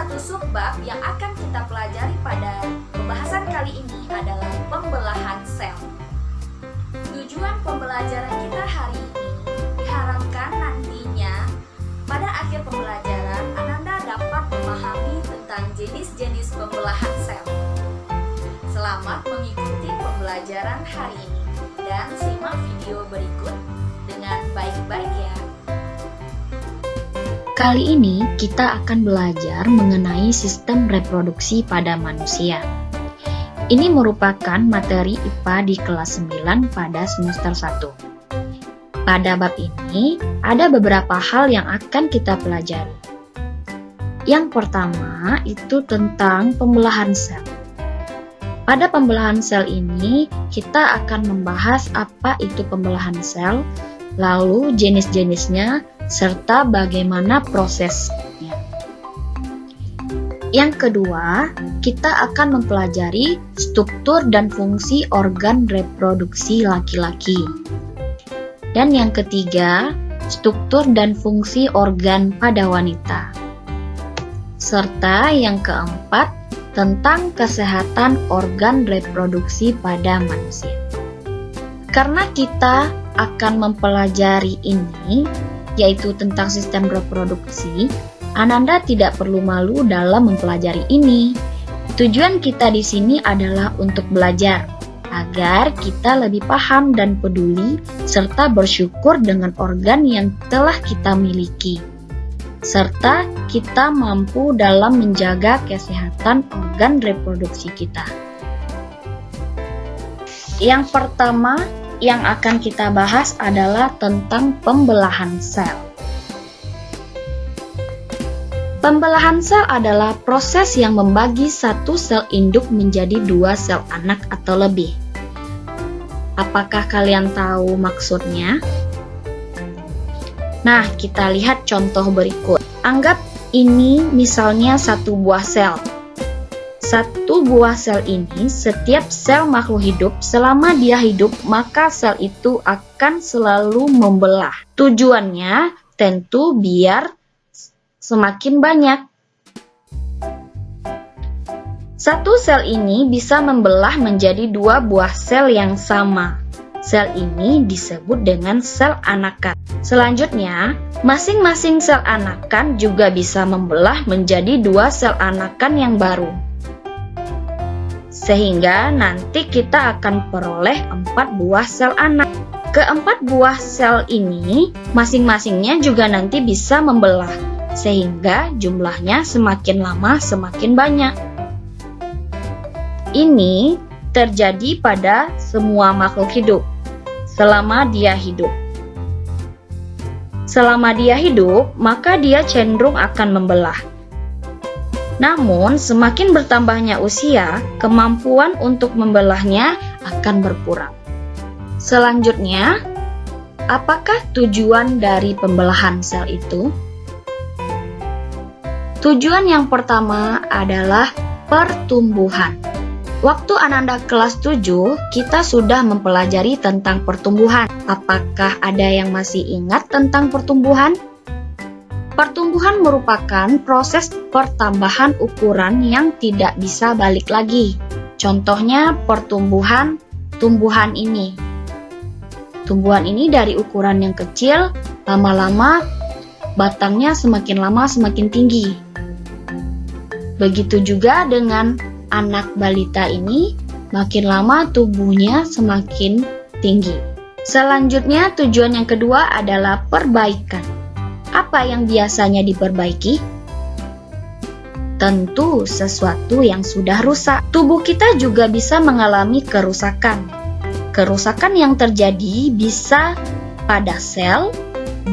satu subbab yang akan kita pelajari pada pembahasan kali ini adalah pembelahan sel. Tujuan pembelajaran kita hari ini diharapkan nantinya pada akhir pembelajaran Ananda dapat memahami tentang jenis-jenis pembelahan sel. Selamat mengikuti pembelajaran hari ini dan simak video berikut dengan baik-baik ya. Kali ini kita akan belajar mengenai sistem reproduksi pada manusia. Ini merupakan materi IPA di kelas 9 pada semester 1. Pada bab ini, ada beberapa hal yang akan kita pelajari. Yang pertama, itu tentang pembelahan sel. Pada pembelahan sel ini, kita akan membahas apa itu pembelahan sel, lalu jenis-jenisnya, serta bagaimana prosesnya. Yang kedua, kita akan mempelajari struktur dan fungsi organ reproduksi laki-laki. Dan yang ketiga, struktur dan fungsi organ pada wanita. Serta yang keempat, tentang kesehatan organ reproduksi pada manusia. Karena kita akan mempelajari ini, yaitu tentang sistem reproduksi, Ananda tidak perlu malu dalam mempelajari ini. Tujuan kita di sini adalah untuk belajar, agar kita lebih paham dan peduli, serta bersyukur dengan organ yang telah kita miliki, serta kita mampu dalam menjaga kesehatan organ reproduksi kita. Yang pertama yang akan kita bahas adalah tentang pembelahan sel. Pembelahan sel adalah proses yang membagi satu sel induk menjadi dua sel anak atau lebih. Apakah kalian tahu maksudnya? Nah, kita lihat contoh berikut. Anggap ini misalnya satu buah sel. Satu buah sel ini, setiap sel makhluk hidup, selama dia hidup, maka sel itu akan selalu membelah. Tujuannya tentu biar semakin banyak. Satu sel ini bisa membelah menjadi dua buah sel yang sama. Sel ini disebut dengan sel anakan. Selanjutnya, masing-masing sel anakan juga bisa membelah menjadi dua sel anakan yang baru. Sehingga nanti kita akan peroleh 4 buah sel anak. Keempat buah sel ini masing-masingnya juga nanti bisa membelah, sehingga jumlahnya semakin lama semakin banyak. Ini terjadi pada semua makhluk hidup selama dia hidup. Selama dia hidup, maka dia cenderung akan membelah. Namun, semakin bertambahnya usia, kemampuan untuk membelahnya akan berkurang. Selanjutnya, apakah tujuan dari pembelahan sel itu? Tujuan yang pertama adalah pertumbuhan. Waktu Ananda kelas 7, kita sudah mempelajari tentang pertumbuhan. Apakah ada yang masih ingat tentang pertumbuhan? Pertumbuhan merupakan proses pertambahan ukuran yang tidak bisa balik lagi. Contohnya pertumbuhan tumbuhan ini. Tumbuhan ini dari ukuran yang kecil, lama-lama batangnya semakin lama semakin tinggi. Begitu juga dengan anak balita ini, makin lama tubuhnya semakin tinggi. Selanjutnya, tujuan yang kedua adalah perbaikan. Apa yang biasanya diperbaiki? Tentu sesuatu yang sudah rusak. Tubuh kita juga bisa mengalami kerusakan. Kerusakan yang terjadi bisa pada sel,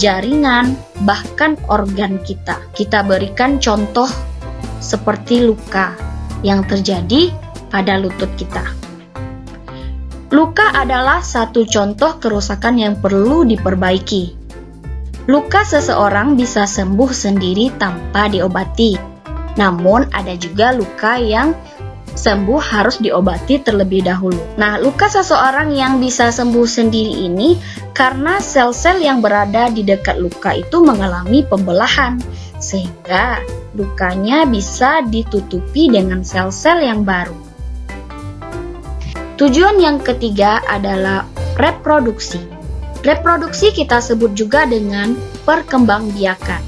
jaringan, bahkan organ kita. Kita berikan contoh seperti luka yang terjadi pada lutut kita. Luka adalah satu contoh kerusakan yang perlu diperbaiki. Luka seseorang bisa sembuh sendiri tanpa diobati. Namun ada juga luka yang sembuh harus diobati terlebih dahulu. Nah, luka seseorang yang bisa sembuh sendiri ini karena sel-sel yang berada di dekat luka itu mengalami pembelahan, sehingga lukanya bisa ditutupi dengan sel-sel yang baru. Tujuan yang ketiga adalah reproduksi. Reproduksi kita sebut juga dengan perkembangbiakan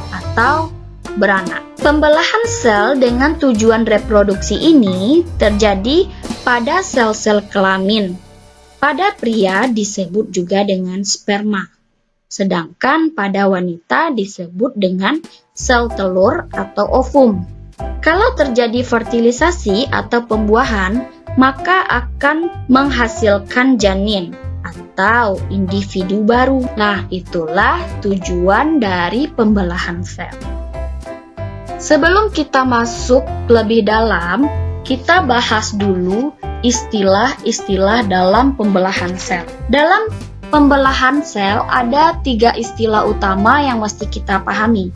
atau beranak. Pembelahan sel dengan tujuan reproduksi ini terjadi pada sel-sel kelamin. Pada pria disebut juga dengan sperma, sedangkan pada wanita disebut dengan sel telur atau ovum. Kalau terjadi fertilisasi atau pembuahan, maka akan menghasilkan janin atau individu baru. Nah, itulah tujuan dari pembelahan sel. Sebelum kita masuk lebih dalam, kita bahas dulu istilah-istilah dalam pembelahan sel. Dalam pembelahan sel ada 3 istilah utama yang mesti kita pahami,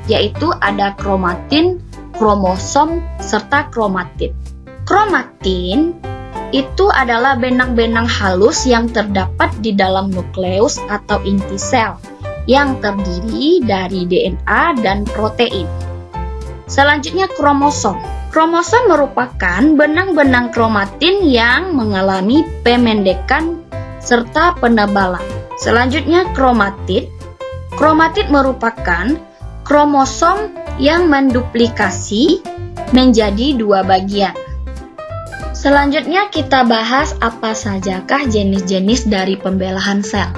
yaitu ada kromatin, kromosom, serta kromatid. Kromatin itu adalah benang-benang halus yang terdapat di dalam nukleus atau inti sel yang terdiri dari DNA dan protein. Selanjutnya kromosom. Kromosom merupakan benang-benang kromatin yang mengalami pemendekan serta penebalan. Selanjutnya kromatid. Kromatid merupakan kromosom yang menduplikasi menjadi 2 bagian. Selanjutnya kita bahas apa sajakah jenis-jenis dari pembelahan sel.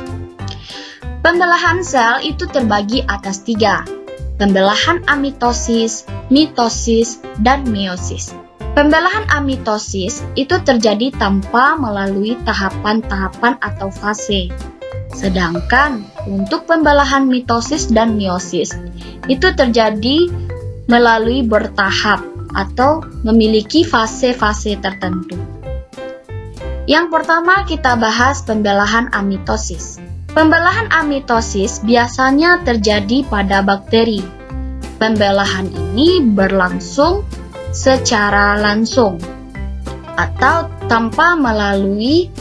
Pembelahan sel itu terbagi atas 3. Pembelahan amitosis, mitosis, dan meiosis. Pembelahan amitosis itu terjadi tanpa melalui tahapan-tahapan atau fase. Sedangkan untuk pembelahan mitosis dan meiosis itu terjadi melalui bertahap atau memiliki fase-fase tertentu. Yang pertama kita bahas pembelahan amitosis. Pembelahan amitosis biasanya terjadi pada bakteri. Pembelahan ini berlangsung secara langsung atau tanpa melalui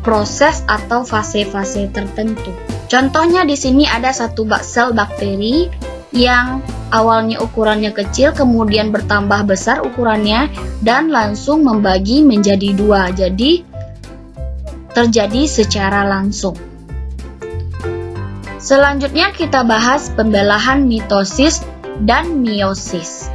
proses atau fase-fase tertentu. Contohnya di sini ada satu sel bakteri yang awalnya ukurannya kecil, kemudian bertambah besar ukurannya dan langsung membagi menjadi 2. Jadi terjadi secara langsung. Selanjutnya kita bahas pembelahan mitosis dan meiosis.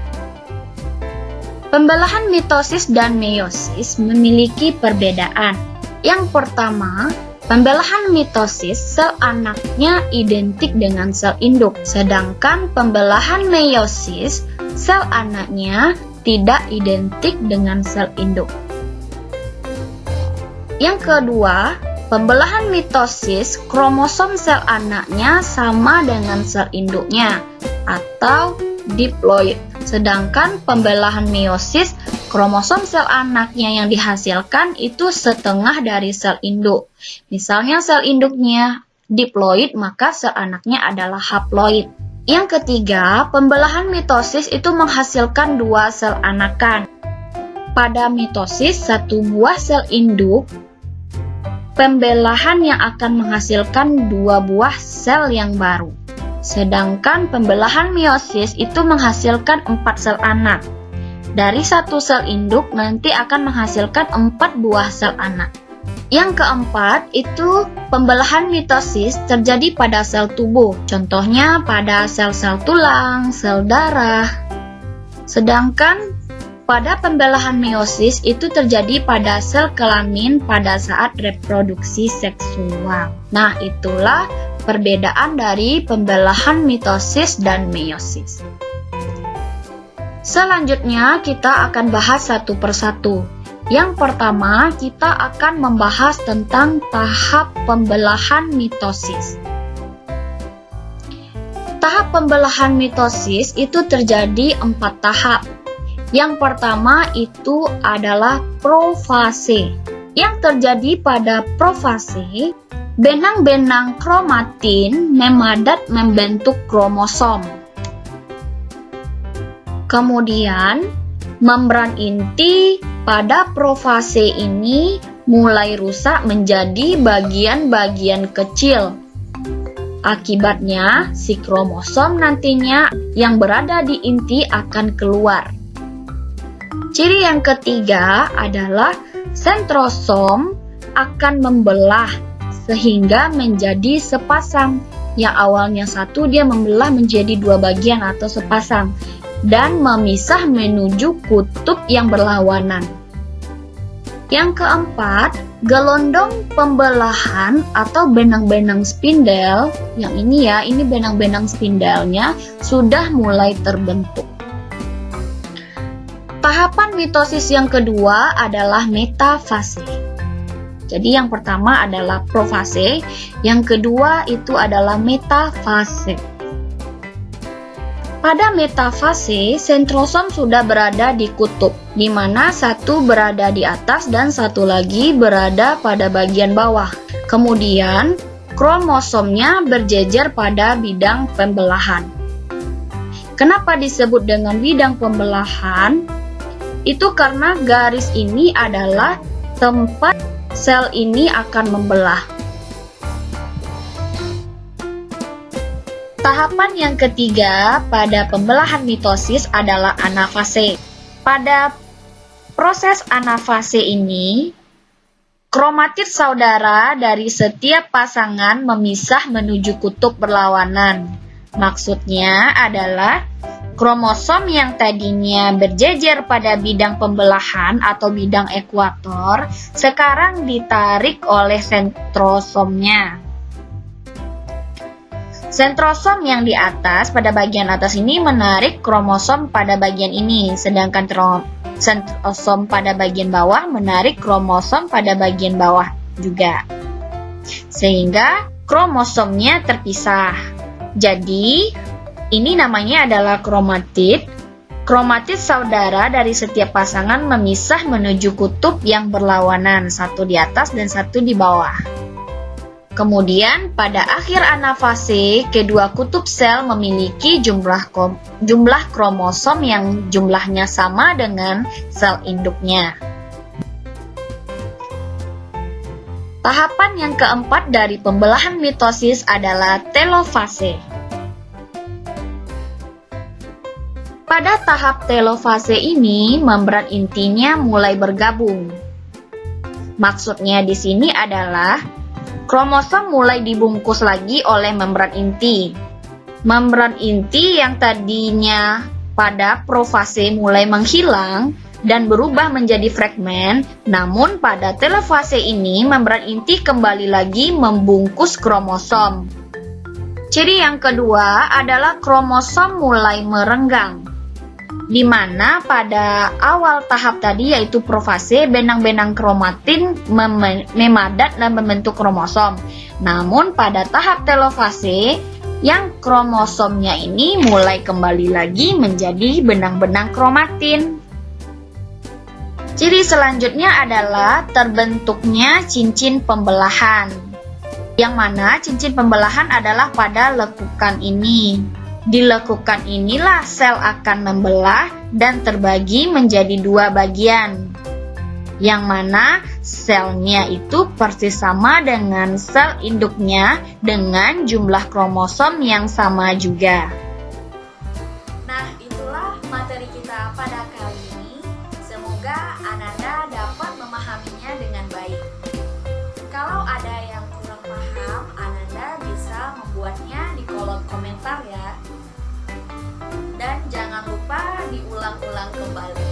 Pembelahan mitosis dan meiosis memiliki perbedaan. Yang pertama, pembelahan mitosis sel anaknya identik dengan sel induk, sedangkan pembelahan meiosis sel anaknya tidak identik dengan sel induk. Yang kedua, pembelahan mitosis kromosom sel anaknya sama dengan sel induknya atau diploid, sedangkan pembelahan meiosis kromosom sel anaknya yang dihasilkan itu setengah dari sel induk. Misalnya sel induknya diploid, maka sel anaknya adalah haploid. Yang ketiga, pembelahan mitosis itu menghasilkan 2 sel anakan. Pada mitosis, 1 buah sel induk, pembelahan yang akan menghasilkan 2 buah sel yang baru. Sedangkan pembelahan meiosis itu menghasilkan 4 sel anak. Dari 1 sel induk nanti akan menghasilkan 4 buah sel anak. Yang keempat itu pembelahan mitosis terjadi pada sel tubuh. Contohnya pada sel-sel tulang, sel darah. Sedangkan pada pembelahan meiosis itu terjadi pada sel kelamin pada saat reproduksi seksual. Nah, itulah perbedaan dari pembelahan mitosis dan meiosis. Selanjutnya kita akan bahas satu persatu. Yang pertama, kita akan membahas tentang tahap pembelahan mitosis. Tahap pembelahan mitosis itu terjadi 4 tahap. Yang pertama itu adalah profase. Yang terjadi pada profase, benang-benang kromatin memadat membentuk kromosom. Kemudian, membran inti pada profase ini mulai rusak menjadi bagian-bagian kecil. Akibatnya, si kromosom nantinya yang berada di inti akan keluar. Ciri yang ketiga adalah sentrosom akan membelah sehingga menjadi sepasang. Yang awalnya satu, dia membelah menjadi dua bagian atau sepasang dan memisah menuju kutub yang berlawanan. Yang keempat, gelondong pembelahan atau benang-benang spindel. Yang ini ya, ini benang-benang spindelnya sudah mulai terbentuk. Tahapan mitosis yang kedua adalah metafase. Jadi yang pertama adalah profase, yang kedua itu adalah metafase. Pada metafase, sentrosom sudah berada di kutub, di mana satu berada di atas dan satu lagi berada pada bagian bawah. Kemudian, kromosomnya berjejer pada bidang pembelahan. Kenapa disebut dengan bidang pembelahan? Itu karena garis ini adalah tempat sel ini akan membelah. Tahapan yang ketiga pada pembelahan mitosis adalah anafase. Pada proses anafase ini, kromatid saudara dari setiap pasangan memisah menuju kutub berlawanan. Maksudnya adalah kromosom yang tadinya berjejer pada bidang pembelahan atau bidang ekuator sekarang ditarik oleh sentrosomnya. Sentrosom yang di atas pada bagian atas ini menarik kromosom pada bagian ini, sedangkan sentrosom pada bagian bawah menarik kromosom pada bagian bawah juga. Sehingga kromosomnya terpisah. Jadi, ini namanya adalah kromatid. Kromatid saudara dari setiap pasangan memisah menuju kutub yang berlawanan, satu di atas dan satu di bawah. Kemudian pada akhir anafase, kedua kutub sel memiliki jumlah kromosom yang jumlahnya sama dengan sel induknya. Tahapan yang keempat dari pembelahan mitosis adalah telofase. Pada tahap telofase ini, membran intinya mulai bergabung. Maksudnya di sini adalah kromosom mulai dibungkus lagi oleh membran inti. Membran inti yang tadinya pada profase mulai menghilang dan berubah menjadi fragmen, namun pada telofase ini membran inti kembali lagi membungkus kromosom. Ciri yang kedua adalah kromosom mulai merenggang. Di mana pada awal tahap tadi yaitu profase, benang-benang kromatin memadat dan membentuk kromosom. Namun pada tahap telofase, yang kromosomnya ini mulai kembali lagi menjadi benang-benang kromatin. Ciri selanjutnya adalah terbentuknya cincin pembelahan. Yang mana cincin pembelahan adalah pada lekukan ini. Di lekukan inilah sel akan membelah dan terbagi menjadi dua bagian, yang mana selnya itu persis sama dengan sel induknya dengan jumlah kromosom yang sama juga. Nah, itulah materi kita pada kali ini. Semoga Ananda dapat memahaminya dengan baik. Kalau ada yang kurang paham, Ananda bisa membuatnya di kolom komentar ya. Dan jangan lupa diulang-ulang kembali.